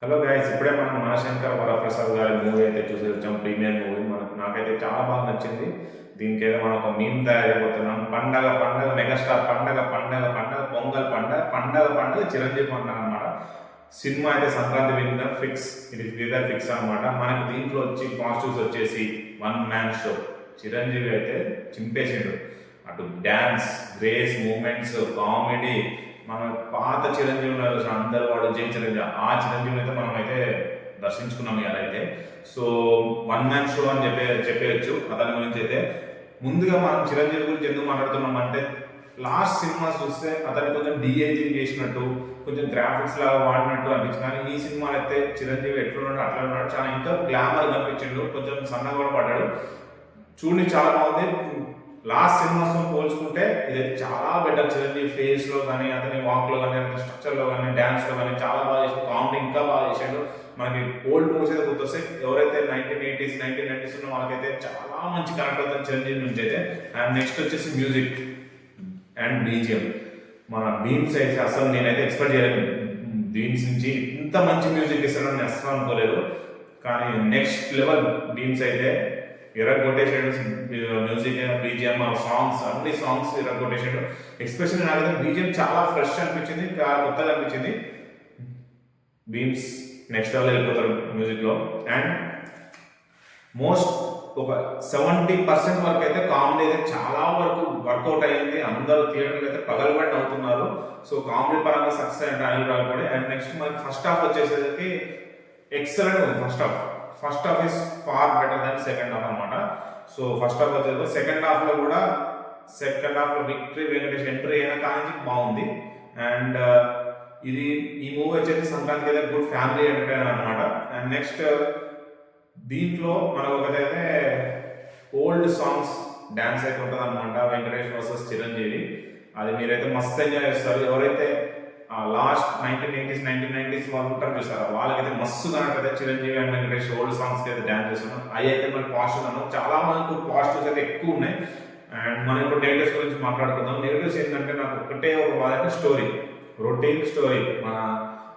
Hello guys, ఇప్పుడే మనం మనశంకర్ వరప్రసాద్ గారి మూవీ అయితే చూసి వచ్చాం. ప్రీమియర్ మూవీ నాకైతే చాలా బాగా నచ్చింది. దీనికి ఏదో మనం ఒక మీమ్ తయారైపోతున్నాం. పండగ పండగ మెగాస్టార్ పండగ పండగ పండగ పొంగల్ పండగ పండగ పండగ చిరంజీవి పండగ అనమాట. సినిమా అయితే సంక్రాంతి విన్నర్ ఫిక్స్, ఇది విన్నర్ ఫిక్స్ అనమాట. మనకి దీంట్లో వచ్చి పాజిటివ్స్ వచ్చేసి వన్ మ్యాన్ షో. చిరంజీవి అయితే చింపేసిండు. అటు డ్యాన్స్, గ్రేస్ మూమెంట్స్, కామెడీ, మన పాత చిరంజీవి అందరూ వాడు జై చిరంజీవి, ఆ చిరంజీవిని అయితే మనం అయితే దర్శించుకున్నాం ఇవాళ అయితే. సో వన్ మ్యాన్ షో అని చెప్పేయచ్చు అతని గురించి అయితే. ముందుగా మనం చిరంజీవి గురించి ఎందుకు మాట్లాడుతున్నాం అంటే, లాస్ట్ సినిమా చూస్తే అతను కొంచెం డిఏజింగ్ చేసినట్టు, కొంచెం గ్రాఫిక్స్ లాగా వాడినట్టు అనిపించింది. కానీ ఈ సినిమాలో అయితే చిరంజీవి ఎట్లున్నాడు అట్లా ఉన్నాడు, చాలా ఇంకా గ్లామర్ కనిపించిండు, కొంచెం సన్నగా కూడా పడ్డాడు. చూడండి చాలా బాగుంది. లాస్ట్ సినిమాస్తో పోల్చుకుంటే ఇది చాలా బెటర్. చిరంజీవి ఫేస్లో కానీ, అతని వాక్లో కానీ, అతని స్ట్రక్చర్లో కానీ, డ్యాన్స్లో కానీ చాలా బాగా చేసాడు. కామెడీ ఇంకా బాగా చేశాడు. మనకి ఓల్డ్ మూవీస్ అయితే గుర్తొస్తాయి. ఎవరైతే 1980s 1990s ఉన్న వాళ్ళకైతే చాలా మంచి కనెక్ట్ అవుతుంది చిరంజీవి నుంచి అయితే. అండ్ నెక్స్ట్ వచ్చేసి మ్యూజిక్ అండ్ బీజిఎం. మన బీమ్స్ అయితే అసలు నేనైతే ఎక్స్పెక్ట్ చేయలేదు బీమ్స్ నుంచి ఇంత మంచి మ్యూజిక్ ఇస్తాడని అసలు అనుకోలేదు. కానీ నెక్స్ట్ లెవెల్ బీమ్స్ అయితే కొటేషాడు. మ్యూజిక్, బీజిఎం, సాంగ్స్, అన్ని సాంగ్స్ కొటేషాడు. ఎక్స్పెషల్లీ నాకైతే బీజిఎం చాలా ఫ్రెష్ అనిపించింది, కొత్తగా అనిపించింది. బీమ్స్ నెక్స్ట్ లెవెల్ వెళ్ళిపోతారు మ్యూజిక్లో. అండ్ మోస్ట్ ఒక 70% వరకు అయితే కామెడీ అయితే చాలా వరకు వర్కౌట్ అయ్యింది. అందరూ థియేటర్లు అయితే పగలబడి అవుతున్నారు. సో కామెడీ పరంగా సక్సెస్ అంటే అనిల్ రావిపూడి. అండ్ నెక్స్ట్ మనకి ఫస్ట్ హాఫ్ వచ్చేసరికి ఎక్సలెంట్ ఉంది. First half is far better than second half అనమాట. సో ఫస్ట్ హాఫ్ వచ్చేది, సెకండ్ హాఫ్లో విక్టరీ వెంకటేష్ ఎంట్రీ అయినా కానీ బాగుంది. అండ్ ఈ మూవీ వచ్చేసి సంక్రాంతికి అయితే గుడ్ ఫ్యామిలీ ఎంటర్టైనర్ అనమాట. అండ్ నెక్స్ట్ దీంట్లో మనకు ఒకటైతే ఓల్డ్ సాంగ్స్ డ్యాన్స్ అయితే ఉంటుంది అనమాట. వెంకటేష్ వర్సెస్ చిరంజీవి, అది మీరైతే మస్తు ఎంజాయ్ చేస్తారు. ఎవరైతే లాస్ట్ 1980s 1990s వాళ్ళు ఉంటారు చూసారా, వాళ్ళకైతే మస్తు connect Chiranjeevi and Venkatesh old సాంగ్స్కి అయితే డ్యాన్స్ చేస్తున్నాం. అవి అయితే మనకి పాజిటివ్ అన్నాం. చాలా మనకు పాజిటివ్స్ అయితే ఎక్కువ ఉన్నాయి. అండ్ మనం ఇప్పుడు నెగటివ్స్ గురించి మాట్లాడుకుందాం. నెగటివ్స్ ఏంటంటే, నాకు ఒకటే ఒక బాధ, స్టోరీ, రొటీన్ స్టోరీ. మన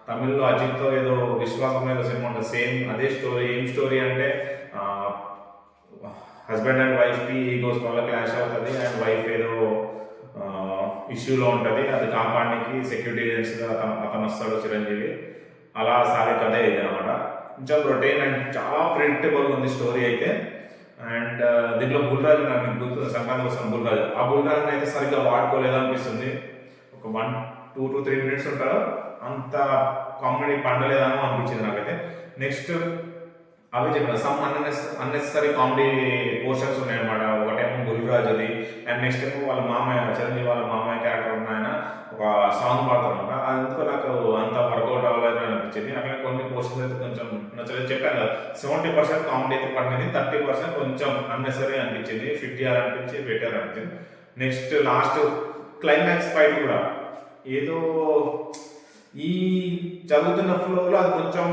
తమిళ్లో అజిత్తో ఏదో విశ్వాసం ఏదో సినిమా ఉంటుంది, సేమ్ అదే స్టోరీ. ఏం స్టోరీ అంటే, హస్బెండ్ అండ్ వైఫ్కి ఈగోస్ వల్ల క్లాష్ అవుతుంది. అండ్ వైఫ్ ఏదో ఇష్యూలో ఉంటుంది, అది కాపాడడానికి సెక్యూరిటీ ఏజెంట్స్గా అతను వస్తాడు చిరంజీవి. అలా సాగే కథ ఇది అనమాట. కొంచెం రొటీన్ అండ్ చాలా ప్రిడిక్టబుల్ ఉంది స్టోరీ అయితే. అండ్ దీంట్లో బుల్రాజు, నాకు గుర్తు సంక్రాంతి వస్తున్న బుల్రాజు, ఆ బుల్రాజుని అయితే సరిగ్గా వాడుకోలేదు అనిపిస్తుంది. ఒక 1-2 to 3 minutes ఉంటారు, అంత కామెడీ పండలేదని అనిపించింది నాకైతే. నెక్స్ట్ అవి చెప్పారు, సమ్ అన్నెసరీ కామెడీ పోర్షన్స్ ఉన్నాయన్నమాట. ఒకటేమో గురురాజుది, అండ్ నెక్స్ట్ ఏమో వాళ్ళ మామయ్య, చిరంజీవి వాళ్ళ మామయ్య క్యారెక్టర్ ఉన్న ఆయన ఒక సాంగ్ పాడతారనమాట. అందుకు నాకు అంత వర్కౌట్ అవ్వలేదు అనిపించింది. అట్లా కొన్ని పోర్షన్స్ అయితే కొంచెం నచ్చలేదు. చెప్పాను కదా, 70% కామెడీ అయితే పడింది, 30% కొంచెం అన్నెసరీ అనిపించింది. ఫిట్ అనిపించి బెటర్ అనిపించింది. నెక్స్ట్ లాస్ట్ క్లైమాక్స్ ఫైట్ కూడా ఏదో ఈ చదువుతున్న ఫ్లోలో అది కొంచెం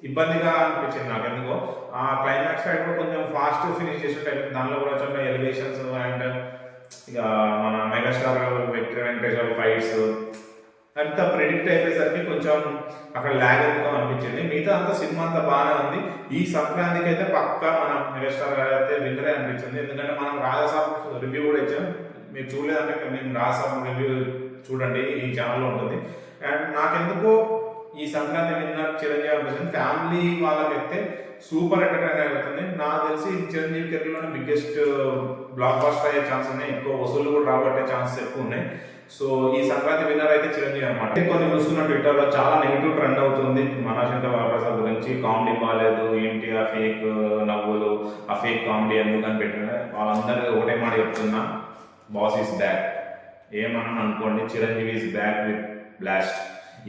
ఇబ్బందిగా అనిపించింది నాకు ఎందుకో. ఆ క్లైమాక్స్ ఫైట్ కూడా కొంచెం ఫాస్ట్ ఫినిష్ చేసినట్టు, దానిలో కూడా కొంచెం ఎలివేషన్స్ అండ్ ఇక మన మెగాస్టార్ విక్టరీ వెంకటేష్ ఫైట్స్ అంతా ప్రెడిక్ట్ అయిపోయేసరికి కొంచెం అక్కడ ల్యాగ్ ఎందుకో అనిపించింది. మిగతా అంతా సినిమా అంతా బాగానే ఉంది. ఈ సంక్రాంతికి అయితే పక్కా మన మెగాస్టార్ గారు అయితే విన్నరే అనిపించింది. ఎందుకంటే మనం రాజాసాబ్ రివ్యూ కూడా ఇచ్చాం. మీరు చూడలేదంటే మేము రాజాసాబ్ రివ్యూ చూడండి, ఈ ఛానల్లో ఉంటుంది. అండ్ నాకెందుకో ఈ సంక్రాంతి విన్నర్ చిరంజీవి అనిపిస్తుంది. ఫ్యామిలీ వాళ్ళకైతే సూపర్ ఎంటర్టైనర్ అవుతుంది. నాకు తెలిసి చిరంజీవి కెరీర్లోనే బిగ్గెస్ట్ బ్లాక్ బస్టర్ అయ్యే ఛాన్స్ ఉన్నాయి. ఎక్కువ వసూలు కూడా రాబట్టే ఛాన్సెస్ ఎక్కువ ఉన్నాయి. సో ఈ సంక్రాంతి విన్నర్ అయితే చిరంజీవి అనమాట. కొన్ని చూస్తున్న ట్విట్టర్లో చాలా నెగిటివ్ ట్రెండ్ అవుతుంది మనశంకర్ వరప్రసాద్ గురించి. కామెడీ బాగాలేదు, ఏంటి ఆ ఫేక్ నవ్వులు, ఆ ఫేక్ కామెడీ ఎందుకని పెట్టిన వాళ్ళందరూ ఒకటే మాట చెప్తున్నా, బాస్ ఈస్ బ్యాక్. ఏమన్నా అనుకోండి, Chiranjeevi is back with blast.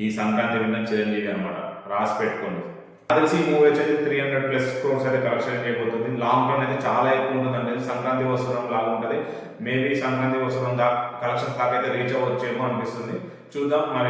ఈ సంక్రాంతి విన్నర్ చిరంజీవి అనమాట, రాసి పెట్టుకోండి. తెలిసి ఈ మూవీ వచ్చేసి 300+ crores అయితే కలెక్షన్ చేయబోతుంది. లాంగ్ రన్ అయితే చాలా ఎక్కువ ఉంటుంది అంటే, సంక్రాంతి వస్తువురం లాగా ఉంటుంది. మేబీ సంక్రాంతి వస్తువురం కలెక్షన్స్ దాకా అయితే రీచ్ అవ్వచ్చేమో అనిపిస్తుంది. చూద్దాం మరి.